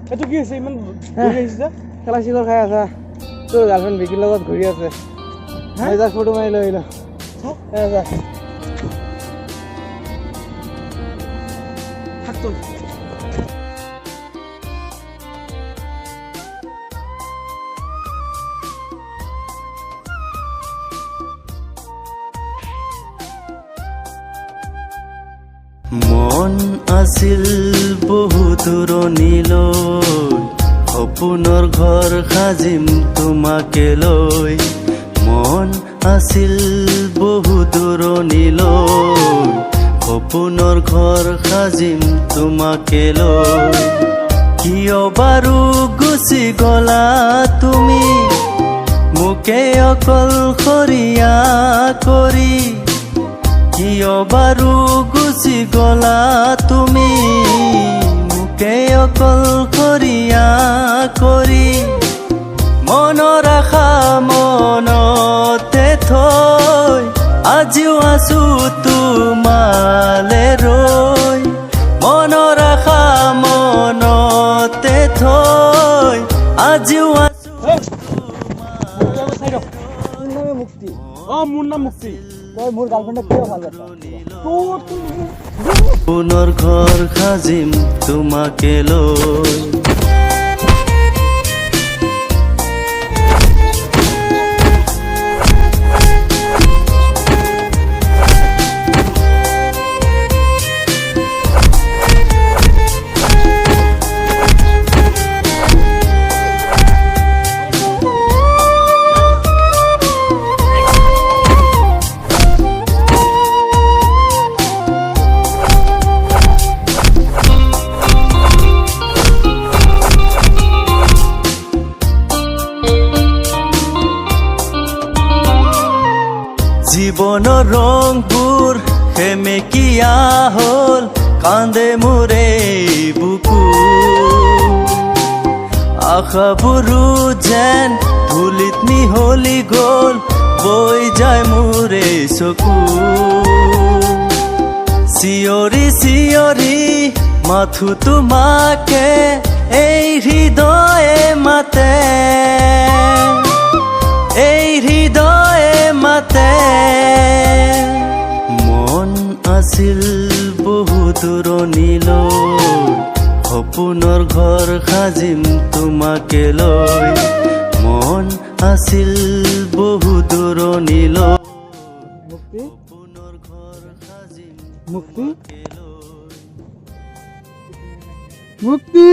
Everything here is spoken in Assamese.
এইটো কি হৈছে ইমান ঘূৰি আহিছে যে খেলা চিকৰ খাই আছা তোৰ গাৰ্লফ্ৰেণ্ড ভিকিৰ লগত ঘূৰি আছে মই যাক ফটো মাৰি লৈ আহিলো থাক তই মন আছিল বহু দূৰণিলৈ সপোনৰ ঘৰ সাজিম তোমাকে লৈ মন আছিল বহু দূৰণিলৈ সপোনৰ ঘৰ সাজিম তোমাকে লৈ কিয় বাৰু গুচি গলা তুমি মোকে অকলশৰীয়া কৰি কিয় বাৰু গুচি গলা তুমি মোকে অকলশৰীয়া কৰি মনৰ আশা মনতে থৈ আজিও আছো তোমালে ৰৈ মনৰ আশা মনতে থৈ আজিও আছো মুক্তি মোৰ নাম মুক্তি তই মোৰ গাৰ্লফ্ৰেণ্ডক কিয় ভাল পাইছা পুনৰ ঘৰ সাজিম তোমাকে লৈ জীৱনৰ ৰংবোৰ সেমেকীয়া হ'ল কান্দে মোৰে বুকু আশাবোৰো যেন ধূলিত মিহলি গ'ল বৈ যায় মোৰে চকু চিঞৰি চিঞৰি মাথো তোমাকে এই হৃদয়ে মাতে এই হৃদয়ে মাতে মন আছিল বহু দূৰণিলৈ সপোনৰ ঘৰ সাজিম তোমাকে লৈ মন আছিল বহু দূৰণিলৈ মুক্তি সপোনৰ ঘৰ সাজিম মুক্তি তোমাকে লৈ মুক্তি